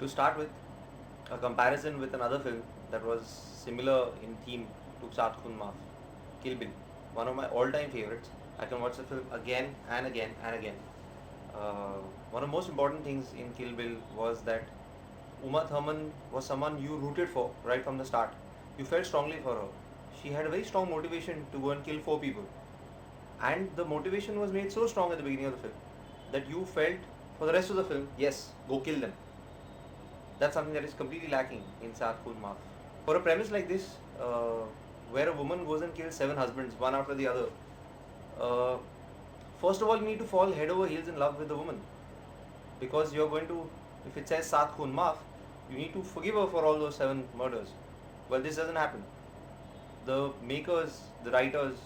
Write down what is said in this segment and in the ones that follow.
To start with, a comparison with another film that was similar in theme to Khoon Maaf, Kill Bill, one of my all-time favorites. I can watch the film again and again and again. One of the most important things in Kill Bill was that Uma Thurman was someone you rooted for right from the start. You felt strongly for her. She had a very strong motivation to go and kill 4 people. And the motivation was made so strong at the beginning of the film that you felt for the rest of the film, yes, go kill them. That's something that is completely lacking in Khoon Maaf. For a premise like this, where a woman goes and kills 7 husbands, one after the other, uh, first of all, you need to fall head over heels in love with the woman. Because you're going to, if it says Khoon Maaf, you need to forgive her for all those 7 murders. Well, this doesn't happen. The makers, the writers,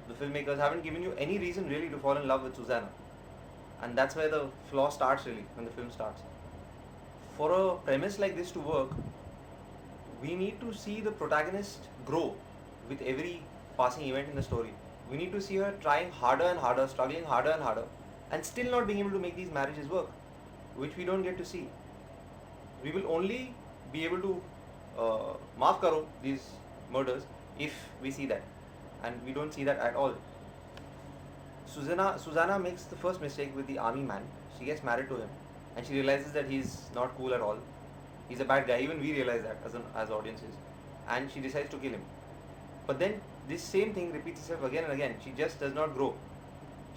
the filmmakers haven't given you any reason really to fall in love with Susanna. And that's where the flaw starts really, when the film starts. For a premise like this to work, we need to see the protagonist grow with every passing event in the story. We need to see her trying harder and harder, struggling harder and harder, and still not being able to make these marriages work, which we don't get to see. We will only be able to maaf karo these murders if we see that, and we don't see that at all. Susanna makes the first mistake with the army man. She gets married to him, and she realizes that he's not cool at all. He's a bad guy. Even we realize that as audiences, and she decides to kill him. But then this same thing repeats itself again and again. She just does not grow.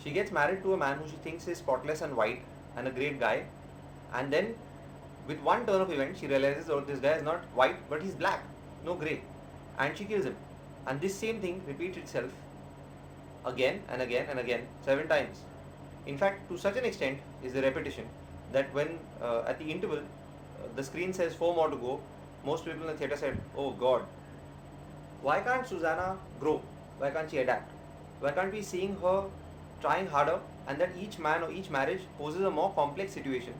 She gets married to a man who she thinks is spotless and white and a great guy, and then with one turn of events, she realizes, oh, this guy is not white, but he's black, no grey, and she kills him. And this same thing repeats itself again and again and again, 7 times. In fact, to such an extent is the repetition that when at the interval the screen says 4 more to go, most people in the theatre said, oh God, why can't Susanna grow? Why can't she adapt? Why can't we seeing her trying harder, and that each man or each marriage poses a more complex situation,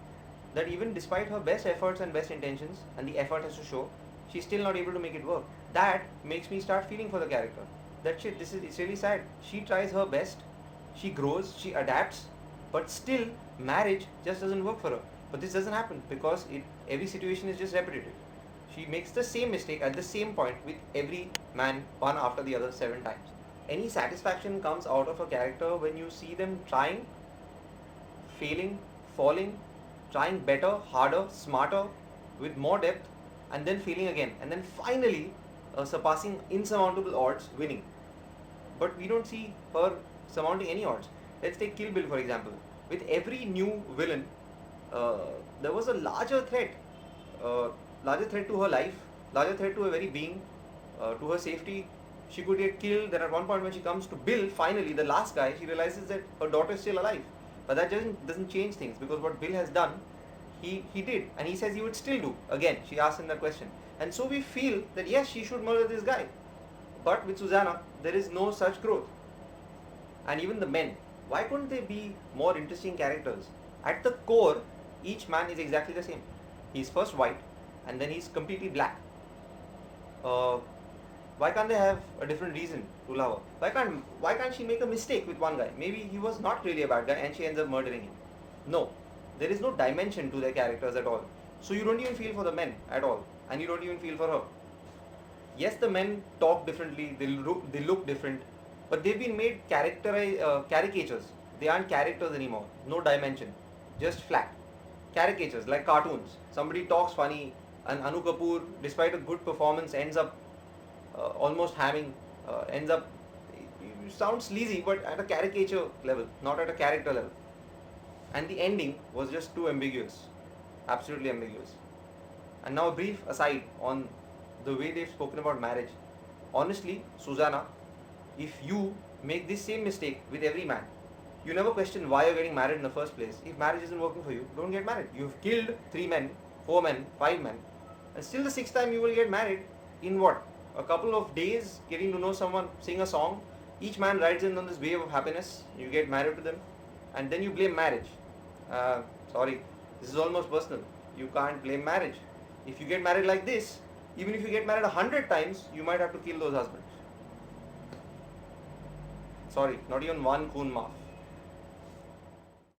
that even despite her best efforts and best intentions, and the effort has to show, she's still not able to make it work. That makes me start feeling for the character. That shit, it's really sad. She tries her best, she grows, she adapts, but still marriage just doesn't work for her. But this doesn't happen because every situation is just repetitive. She makes the same mistake at the same point with every man, one after the other, 7 times. Any satisfaction comes out of a character when you see them trying, failing, falling, trying better, harder, smarter, with more depth, and then failing again, and then finally surpassing insurmountable odds, winning. But we don't see her surmounting any odds. Let's take Kill Bill for example. With every new villain, there was a larger threat to her life, larger threat to her very being, to her safety. She could get killed. Then at one point when she comes to Bill, finally the last guy, she realizes that her daughter is still alive. But that doesn't change things, because what Bill has done, he did, and he says he would still do. Again, she asks him that question, and so we feel that yes, she should murder this guy. But with Susanna, there is no such growth. And even the men, why couldn't they be more interesting characters? At the core, each man is exactly the same. He's first white, and then he's completely black. Why can't they have a different reason to love her? Why can't she make a mistake with one guy? Maybe he was not really a bad guy and she ends up murdering him. No, there is no dimension to their characters at all. So you don't even feel for the men at all, and you don't even feel for her. Yes, the men talk differently, they look different, but they've been made caricatures. They aren't characters anymore. No dimension, just flat caricatures like cartoons. Somebody talks funny, and Anu Kapoor, despite a good performance, ends up almost having ends up sounds sleazy, but at a caricature level, not at a character level. And the ending was just too ambiguous, absolutely ambiguous. And now a brief aside on the way they've spoken about marriage. Honestly, Susanna, if you make this same mistake with every man, you never question why you're getting married in the first place. If marriage isn't working for you, don't get married. You've killed 3 men, 4 men, 5 men, and still the 6th time you will get married in what? A couple of days, getting to know someone, sing a song. Each man rides in on this wave of happiness. You get married to them, and then you blame marriage. Sorry, this is almost personal. You can't blame marriage. If you get married like this, even if you get married 100 times, you might have to kill those husbands. Sorry, not even one Khoon Maaf.